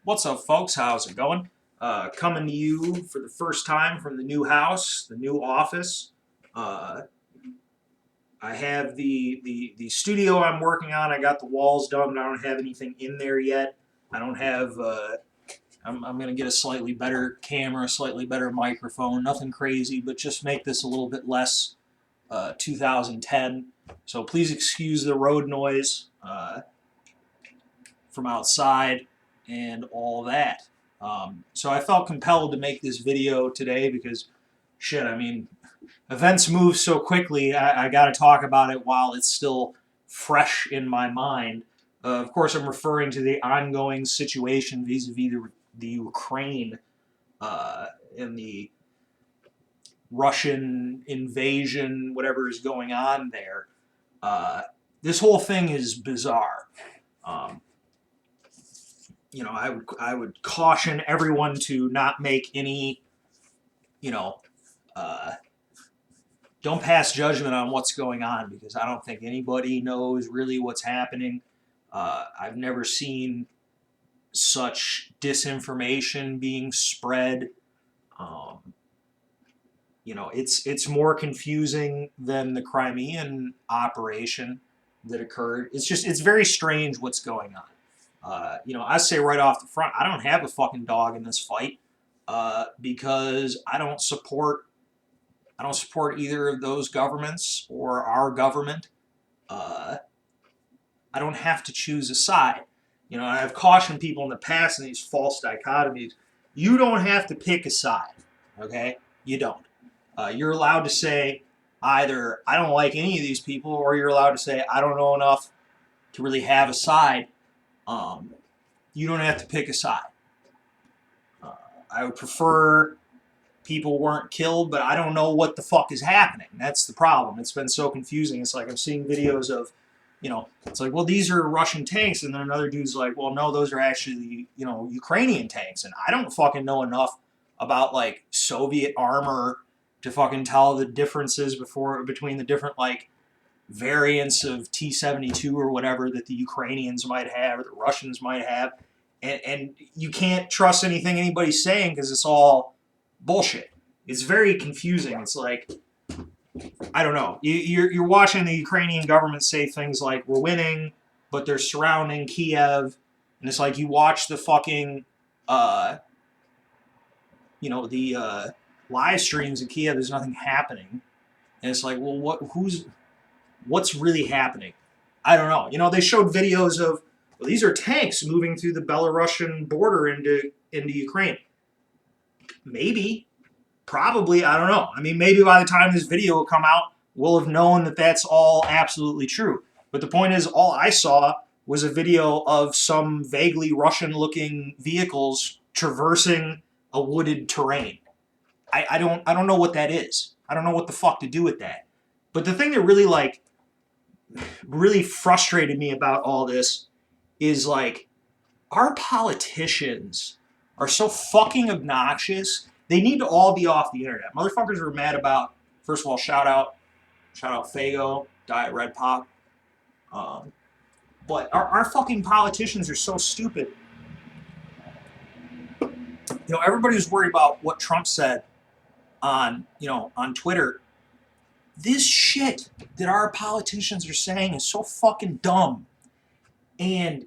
What's up, folks? How's it going? Coming to you for the first time from the new house, the new office. Uh, I have the studio I'm working on. I got the walls done, but I don't have anything in there yet. I don't have. I'm gonna get a slightly better camera, a slightly better microphone. Nothing crazy, but just make this a little bit less 2010. So please excuse the road noise from outside and all that. So I felt compelled to make this video today because, shit, I mean, events move so quickly, I got to talk about it while it's still fresh in my mind. Of course, I'm referring to the ongoing situation vis-a-vis the Ukraine and the Russian invasion, whatever is going on there. This whole thing is bizarre. I would caution everyone to not make any, don't pass judgment on what's going on, because I don't think anybody knows really what's happening. I've never seen such disinformation being spread. It's more confusing than the Crimean operation that occurred. It's very strange what's going on. I say right off the front, I don't have a fucking dog in this fight because I don't support either of those governments or our government. I don't have to choose a side. I've cautioned people in the past in these false dichotomies. You don't have to pick a side, okay? You don't. You're allowed to say either I don't like any of these people, or you're allowed to say I don't know enough to really have a side. You don't have to pick a side. I would prefer people weren't killed, but I don't know what the fuck is happening. That's the problem. It's been so confusing. It's like I'm seeing videos of, it's like, well, these are Russian tanks, and then another dude's like, well, no, those are actually, Ukrainian tanks, and I don't fucking know enough about, like, Soviet armor to fucking tell the differences between the different, like, variants of T-72 or whatever that the Ukrainians might have or the Russians might have. And you can't trust anything anybody's saying because it's all bullshit. It's very confusing. It's like, I don't know. You're watching the Ukrainian government say things like, we're winning, but they're surrounding Kiev. And it's like you watch the fucking, the live streams in Kiev, there's nothing happening. And it's like, well, what's really happening? I don't know. They showed videos of, well, these are tanks moving through the Belarusian border into Ukraine. Maybe. Probably. I don't know. I mean, maybe by the time this video will come out, we'll have known that that's all absolutely true. But the point is, all I saw was a video of some vaguely Russian-looking vehicles traversing a wooded terrain. I don't know what that is. I don't know what the fuck to do with that. But the thing that really frustrated me about all this is, like, our politicians are so fucking obnoxious. They need to all be off the internet. Motherfuckers were mad about, first of all, shout out Fago, Diet Red Pop. But our fucking politicians are so stupid. Everybody was worried about what Trump said on Twitter. This shit that our politicians are saying is so fucking dumb. And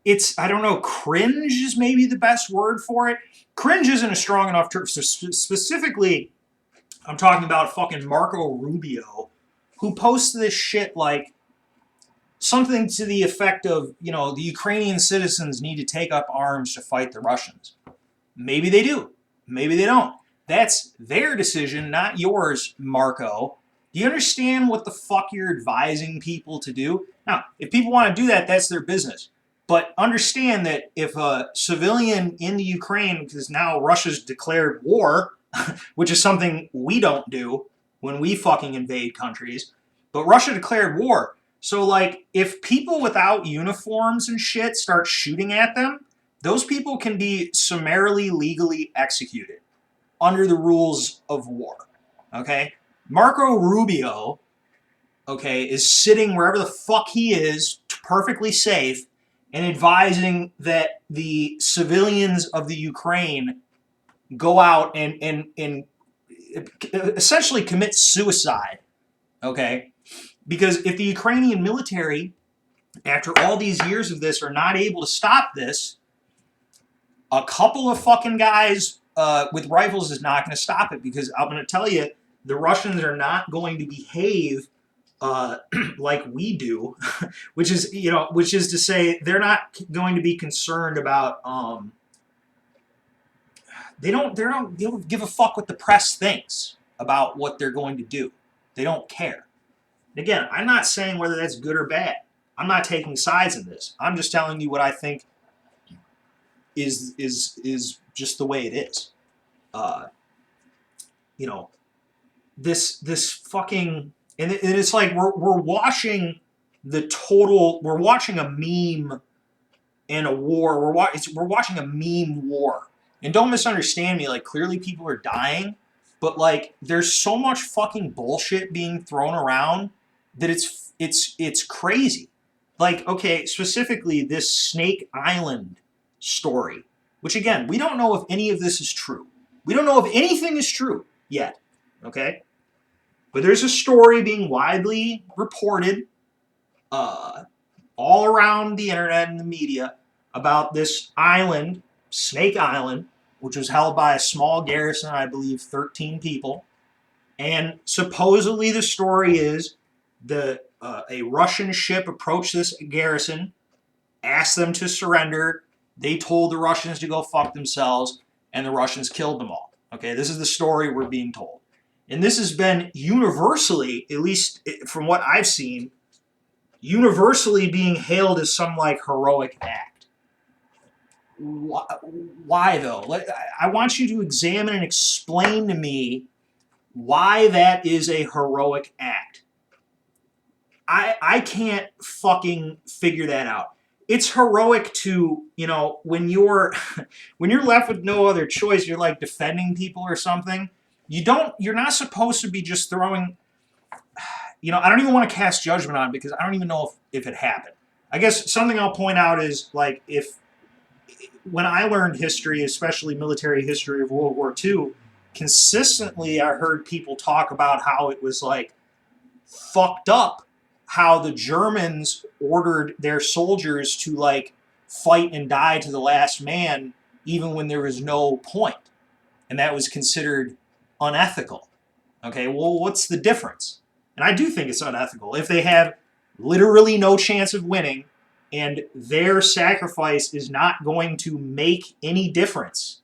it's, I don't know, cringe is maybe the best word for it. Cringe isn't a strong enough term. So specifically, I'm talking about fucking Marco Rubio, who posts this shit like something to the effect of, the Ukrainian citizens need to take up arms to fight the Russians. Maybe they do. Maybe they don't. That's their decision, not yours, Marco. Do you understand what the fuck you're advising people to do? Now, if people want to do that, that's their business. But understand that if a civilian in the Ukraine, because now Russia's declared war, which is something we don't do when we fucking invade countries, but Russia declared war. So, like, if people without uniforms and shit start shooting at them, those people can be summarily legally executed under the rules of war, okay? Marco Rubio, okay, is sitting wherever the fuck he is, perfectly safe, and advising that the civilians of the Ukraine go out and essentially commit suicide, okay? Because if the Ukrainian military, after all these years of this, are not able to stop this, a couple of fucking guys with rifles is not going to stop it. Because I'm going to tell you, the Russians are not going to behave like we do, which is to say they're not going to be concerned about. They don't give a fuck what the press thinks about what they're going to do. They don't care. Again, I'm not saying whether that's good or bad. I'm not taking sides in this. I'm just telling you what I think is just the way it is. You know, this fucking, and it's like we're watching we're watching a meme and a war. We're watching a meme war. And don't misunderstand me. Like, clearly people are dying, but like there's so much fucking bullshit being thrown around that it's crazy. Like, okay, specifically this Snake Island story, which again, we don't know if any of this is true. We don't know if anything is true yet. Okay? But there's a story being widely reported all around the internet and the media about this island, Snake Island, which was held by a small garrison, I believe 13 people. And supposedly the story is a Russian ship approached this garrison, asked them to surrender. They told the Russians to go fuck themselves, and the Russians killed them all. Okay, this is the story we're being told. And this has been universally, at least from what I've seen, universally being hailed as some like heroic act. Why though? I want you to examine and explain to me why that is a heroic act. I can't fucking figure that out. It's heroic to, when you're left with no other choice, you're like defending people or something. You're not supposed to be just throwing, I don't even want to cast judgment on it because I don't even know if it happened. I guess something I'll point out is, like, when I learned history, especially military history of World War II, consistently I heard people talk about how it was like fucked up how the Germans ordered their soldiers to like fight and die to the last man even when there was no point. And that was considered unethical. Okay, well, what's the difference? And I do think it's unethical. If they have literally no chance of winning and their sacrifice is not going to make any difference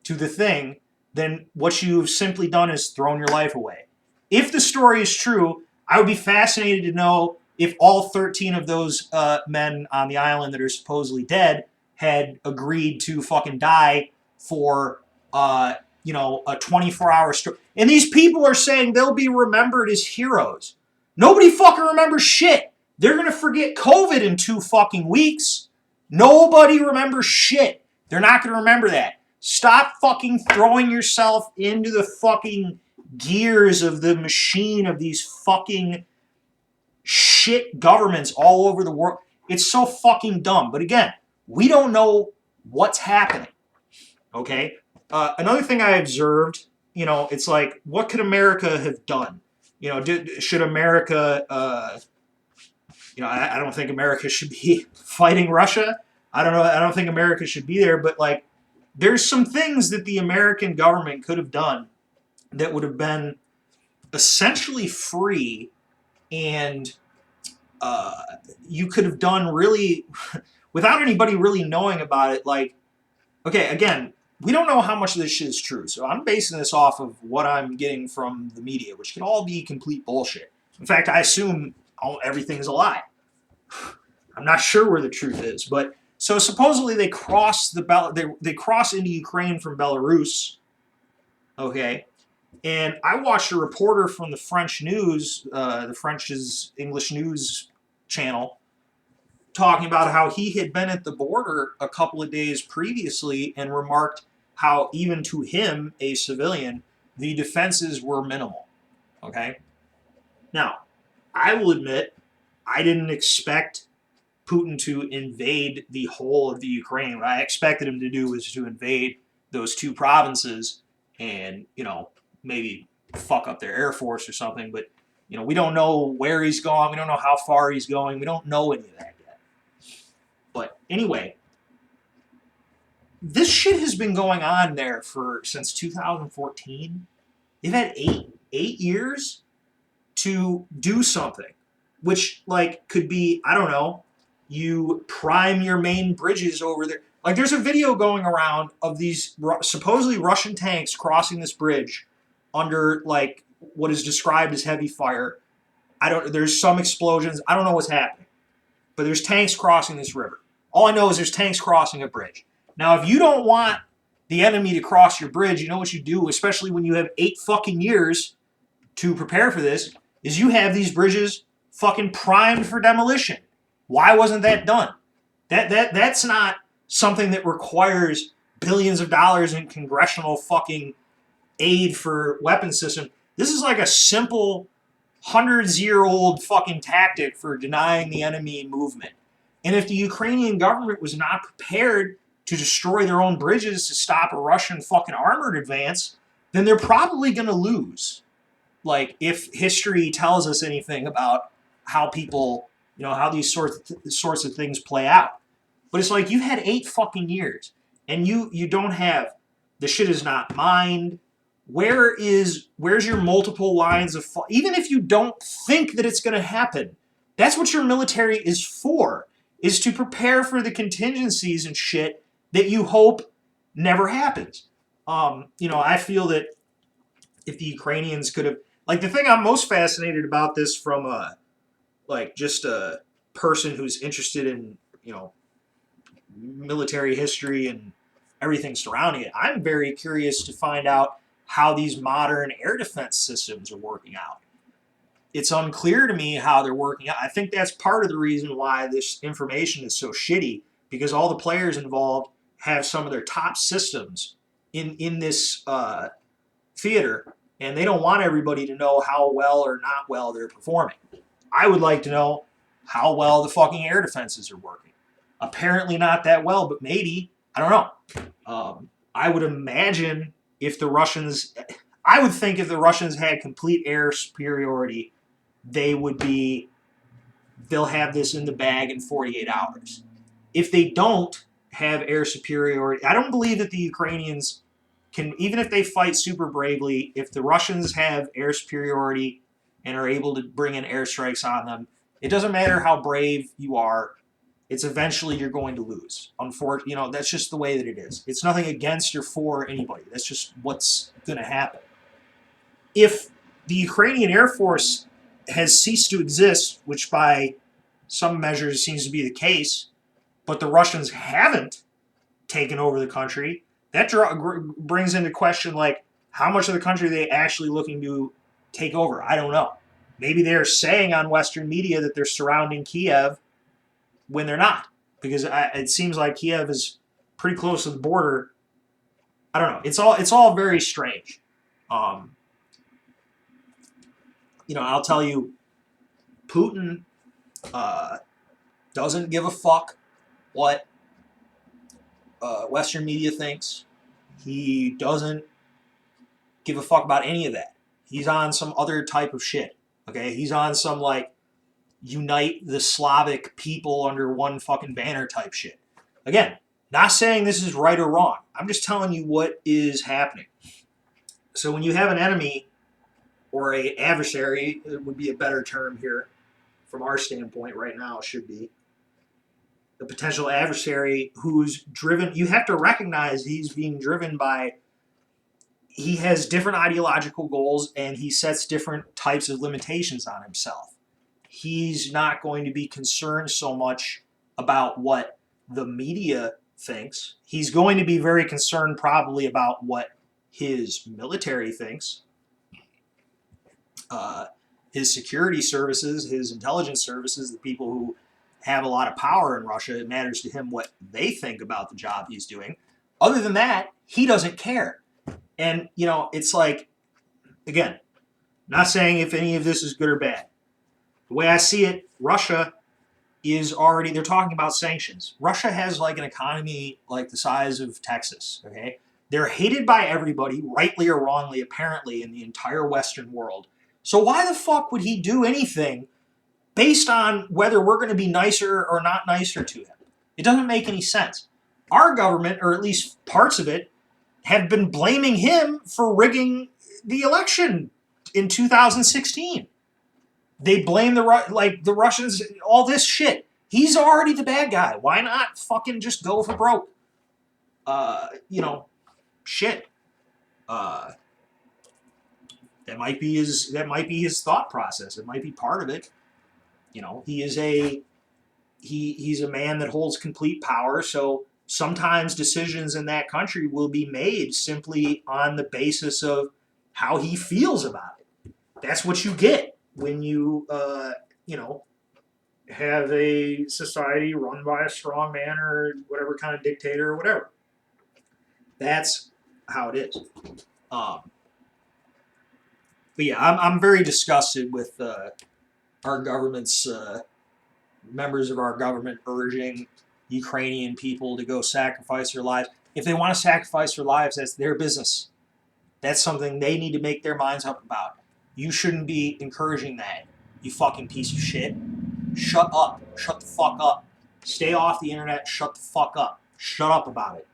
to the thing, then what you've simply done is thrown your life away. If the story is true, I would be fascinated to know if all 13 of those men on the island that are supposedly dead had agreed to fucking die for, a 24-hour story. And these people are saying they'll be remembered as heroes. Nobody fucking remembers shit. They're going to forget COVID in 2 fucking weeks. Nobody remembers shit. They're not going to remember that. Stop fucking throwing yourself into the fucking gears of the machine of these fucking shit governments all over the world. It's so fucking dumb. But again, we don't know what's happening. Okay? Another thing I observed, it's like, what could America have done? Should America, I don't think America should be fighting Russia. I don't know. I don't think America should be there. But like, there's some things that the American government could have done that would have been essentially free, and you could have done really without anybody really knowing about it. Like, okay, again, we don't know how much of this shit is true, so I'm basing this off of what I'm getting from the media, which could all be complete bullshit. In fact, I assume everything is a lie. I'm not sure where the truth is, but so supposedly they cross they cross into Ukraine from Belarus. Okay. And I watched a reporter from the French news, the French's English news channel, talking about how he had been at the border a couple of days previously and remarked how even to him, a civilian, the defenses were minimal. Okay? Now, I will admit, I didn't expect Putin to invade the whole of the Ukraine. What I expected him to do was to invade those 2 provinces and, maybe fuck up their air force or something. But, we don't know where he's going. We don't know how far he's going. We don't know any of that yet. But anyway, this shit has been going on there since 2014. They've had eight years to do something, which could be, I don't know, you prime your main bridges over there. There's a video going around of these supposedly Russian tanks crossing this bridge under what is described as heavy fire. There's some explosions. I don't know what's happening, but there's tanks crossing this river. All I know is there's tanks crossing a bridge. Now, if you don't want the enemy to cross your bridge, you know what you do, especially when you have 8 fucking years to prepare for this, is you have these bridges fucking primed for demolition. Why wasn't that done? That's not something that requires billions of dollars in congressional fucking aid for weapon systems. This is like a simple 100-year-old fucking tactic for denying the enemy movement. And if the Ukrainian government was not prepared to destroy their own bridges to stop a Russian fucking armored advance, then they're probably going to lose. If history tells us anything about how people, how these sorts of things play out. But it's you've had 8 fucking years, and you don't have, the shit is not mined. Where's your multiple lines of, even if you don't think that it's going to happen, that's what your military is for, is to prepare for the contingencies and shit that you hope never happens. I feel that if the Ukrainians could have, the thing I'm most fascinated about this from just a person who's interested in, military history and everything surrounding it, I'm very curious to find out how these modern air defense systems are working out. It's unclear to me how they're working out. I think that's part of the reason why this information is so shitty, because all the players involved have some of their top systems in this theater, and they don't want everybody to know how well or not well they're performing. I would like to know how well the fucking air defenses are working. Apparently not that well, but maybe. I don't know. I would imagine if the Russians... I would think if the Russians had complete air superiority, they'll have this in the bag in 48 hours. If they don't have air superiority, I don't believe that the Ukrainians can, even if they fight super bravely, if the Russians have air superiority and are able to bring in airstrikes on them, it doesn't matter how brave you are, it's eventually you're going to lose. Unfortunately, that's just the way that it is. It's nothing against or for anybody. That's just what's going to happen. If the Ukrainian Air Force has ceased to exist, which by some measures seems to be the case, but the Russians haven't taken over the country, that brings into question, how much of the country are they actually looking to take over? I don't know. Maybe they're saying on Western media that they're surrounding Kiev when they're not, because it seems like Kiev is pretty close to the border. I don't know. It's all very strange. I'll tell you, Putin doesn't give a fuck what Western media thinks. He doesn't give a fuck about any of that. He's on some other type of shit. Okay, he's on some unite the Slavic people under one fucking banner type shit. Again, not saying this is right or wrong. I'm just telling you what is happening. So when you have an enemy or a adversary, it would be a better term here from our standpoint right now, should be the potential adversary who's driven, you have to recognize he's being driven by, he has different ideological goals and he sets different types of limitations on himself. He's not going to be concerned so much about what the media thinks. He's going to be very concerned probably about what his military thinks, his security services, his intelligence services, the people who have a lot of power in Russia. It matters to him what they think about the job he's doing. Other than that, he doesn't care. And, it's again, not saying if any of this is good or bad. The way I see it, Russia is already, they're talking about sanctions. Russia has like an economy like the size of Texas, okay? They're hated by everybody, rightly or wrongly, apparently, in the entire Western world. So why the fuck would he do anything based on whether we're going to be nicer or not nicer to him? It doesn't make any sense. Our government, or at least parts of it, have been blaming him for rigging the election in 2016. They blame the Russians, all this shit. He's already the bad guy. Why not fucking just go for broke? Shit. That might be his thought process. It might be part of it. He's a man that holds complete power, so sometimes decisions in that country will be made simply on the basis of how he feels about it. That's what you get when you have a society run by a strong man or whatever kind of dictator or whatever. That's how it is. But yeah, I'm very disgusted with our government's members of our government urging Ukrainian people to go sacrifice their lives. If they want to sacrifice their lives, that's their business. That's something they need to make their minds up about. You shouldn't be encouraging that, you fucking piece of shit. Shut up. Shut the fuck up. Stay off the internet. Shut the fuck up. Shut up about it.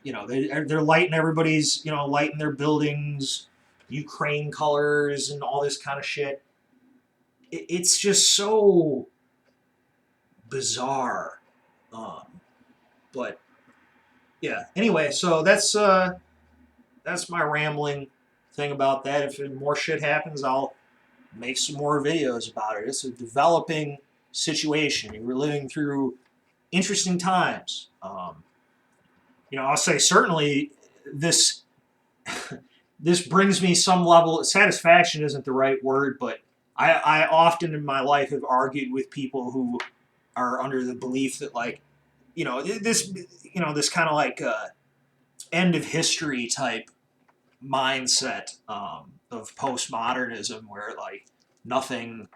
They're lighting everybody's, lighting their buildings, Ukraine colors and all this kind of shit. It's just so bizarre. But yeah. Anyway, so that's my rambling thing about that. If more shit happens, I'll make some more videos about it. It's a developing situation. We're living through interesting times. I'll say certainly this brings me some level. Satisfaction isn't the right word, but I often in my life have argued with people who are under the belief that this kind of like end of history type mindset of postmodernism where like nothing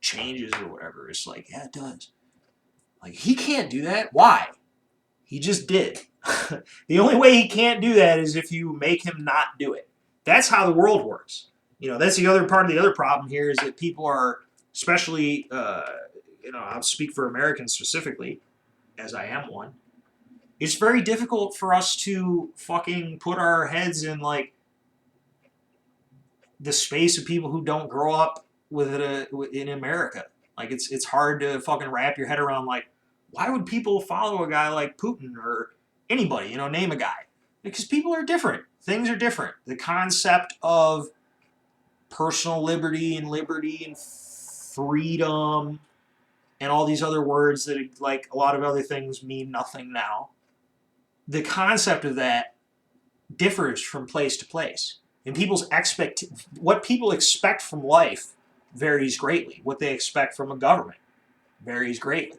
changes or whatever. It's like, yeah, it does. Like, he can't do that. Why? He just did. The only way he can't do that is if you make him not do it. That's how the world works. That's the other part of the other problem here is that people are, especially, I'll speak for Americans specifically, as I am one. It's very difficult for us to fucking put our heads in, like, the space of people who don't grow up with it in America. Like, it's hard to fucking wrap your head around, like, why would people follow a guy like Putin or anybody, name a guy? Because people are different. Things are different. The concept of personal liberty and freedom and all these other words that, like, a lot of other things mean nothing now. The concept of that differs from place to place. And what people expect from life varies greatly. What they expect from a government varies greatly.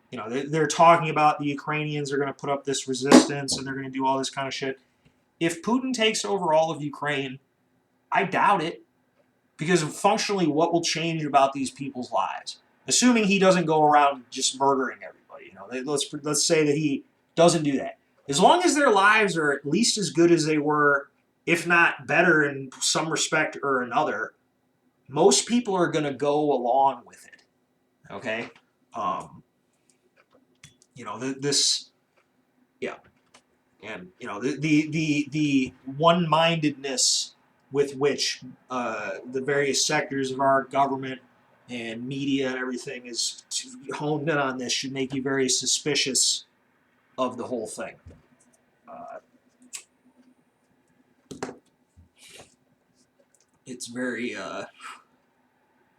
They're talking about the Ukrainians are going to put up this resistance and they're going to do all this kind of shit. If Putin takes over all of Ukraine, I doubt it, because functionally, what will change about these people's lives? Assuming he doesn't go around just murdering everybody, let's say that he doesn't do that. As long as their lives are at least as good as they were, if not better in some respect or another, most people are going to go along with it. Okay? And the one-mindedness with which the various sectors of our government and media and everything is honed in on this should make you very suspicious of the whole thing. It's very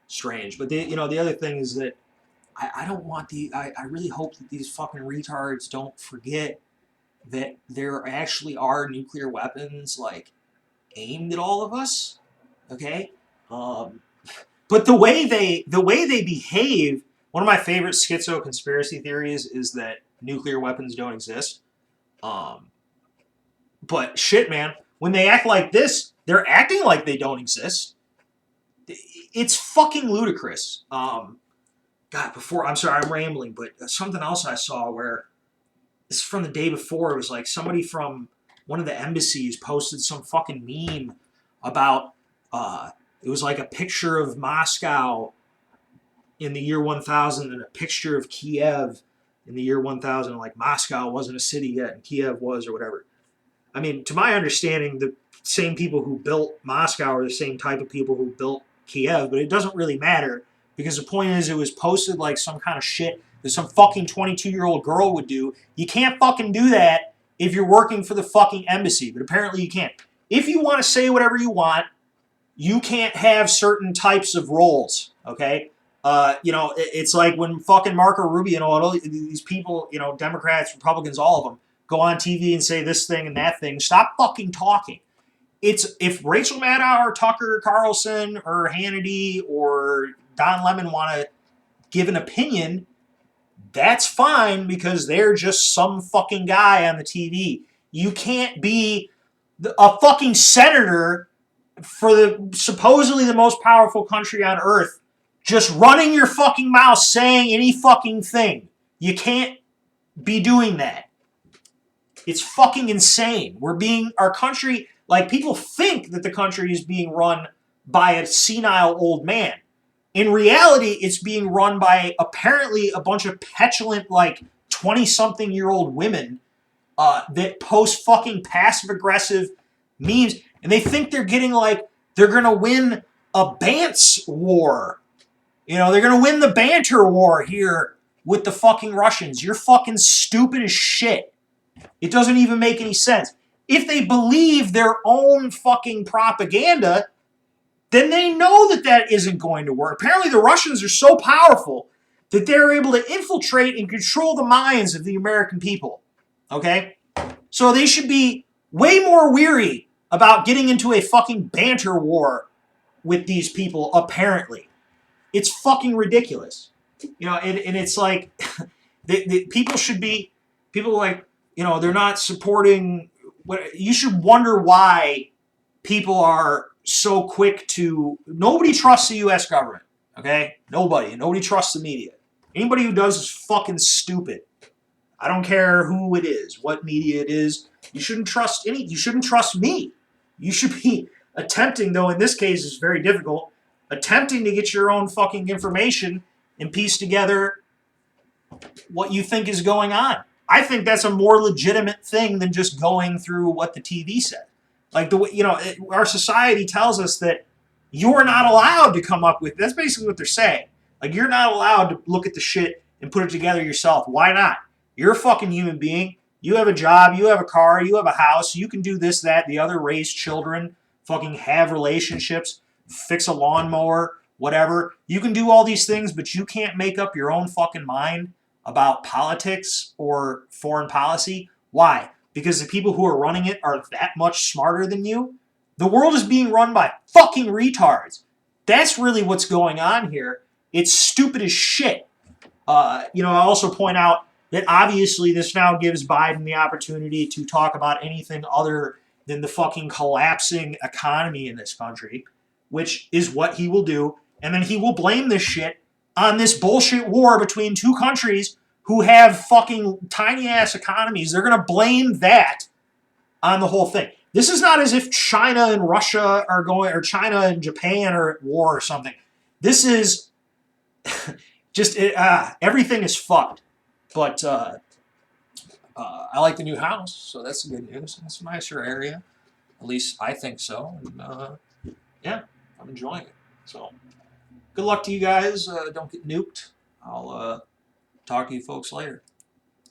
strange. But the other thing is that I don't want I really hope that these fucking retards don't forget that there actually are nuclear weapons, like, aimed at all of us. Okay? But the way they behave, one of my favorite schizo conspiracy theories is that nuclear weapons don't exist. But shit, man, when they act like this, They're acting like they don't exist. It's fucking ludicrous. I'm sorry, I'm rambling, but something else I saw where it's from the day before. It was like somebody from one of the embassies posted some fucking meme about. It was like a picture of Moscow in the year 1000 and a picture of Kiev in the year 1000. Like Moscow wasn't a city yet and Kiev was, or whatever. I mean, to my understanding, the same people who built Moscow are the same type of people who built Kiev, but it doesn't really matter because the point is it was posted like some kind of shit that some fucking 22-year-old girl would do. You can't fucking do that if you're working for the fucking embassy, but apparently you can't. If you want to say whatever you want, you can't have certain types of roles, okay? It's like when fucking Marco Rubio and all these people, Democrats, Republicans, all of them, go on TV and say this thing and that thing. Stop fucking talking. It's if Rachel Maddow or Tucker Carlson or Hannity or Don Lemon want to give an opinion, that's fine because they're just some fucking guy on the TV. You can't be a fucking senator for the supposedly the most powerful country on earth just running your fucking mouth saying any fucking thing. You can't be doing that. It's fucking insane. Our country, like people think that the country is being run by a senile old man. In reality, it's being run by apparently a bunch of petulant, like 20-something-year-old women that post fucking passive-aggressive memes, and they think they're going to win a Bantz war. They're going to win the banter war here with the fucking Russians. You're fucking stupid as shit. It doesn't even make any sense. If they believe their own fucking propaganda, then they know that isn't going to work. Apparently the Russians are so powerful that they're able to infiltrate and control the minds of the American people. Okay? So they should be way more weary about getting into a fucking banter war with these people, apparently. It's fucking ridiculous. And it's like, people should be, they're not supporting, you should wonder why people are so quick nobody trusts the U.S. government, okay? Nobody trusts the media. Anybody who does is fucking stupid. I don't care who it is, what media it is. You shouldn't trust you shouldn't trust me. You should be attempting, though in this case it's very difficult, attempting to get your own fucking information and piece together what you think is going on. I think that's a more legitimate thing than just going through what the TV said. Like our society tells us that you're not allowed to come up with. That's basically what they're saying. Like you're not allowed to look at the shit and put it together yourself. Why not? You're a fucking human being. You have a job. You have a car. You have a house. You can do this, that, the other. Raise children. Fucking have relationships. Fix a lawnmower. Whatever. You can do all these things, but you can't make up your own fucking mind about politics or foreign policy. Why? Because the people who are running it are that much smarter than you? The world is being run by fucking retards. That's really what's going on here. It's stupid as shit. I also point out that obviously this now gives Biden the opportunity to talk about anything other than the fucking collapsing economy in this country, which is what he will do. And then he will blame this shit on this bullshit war between two countries who have fucking tiny-ass economies. They're going to blame that on the whole thing. This is not as if China and Russia are going, or China and Japan are at war or something. This is just, everything is fucked. But I like the new house, so that's good news. It's a nicer area. At least I think so. And yeah, I'm enjoying it. So good luck to you guys. Don't get nuked. I'll talk to you folks later.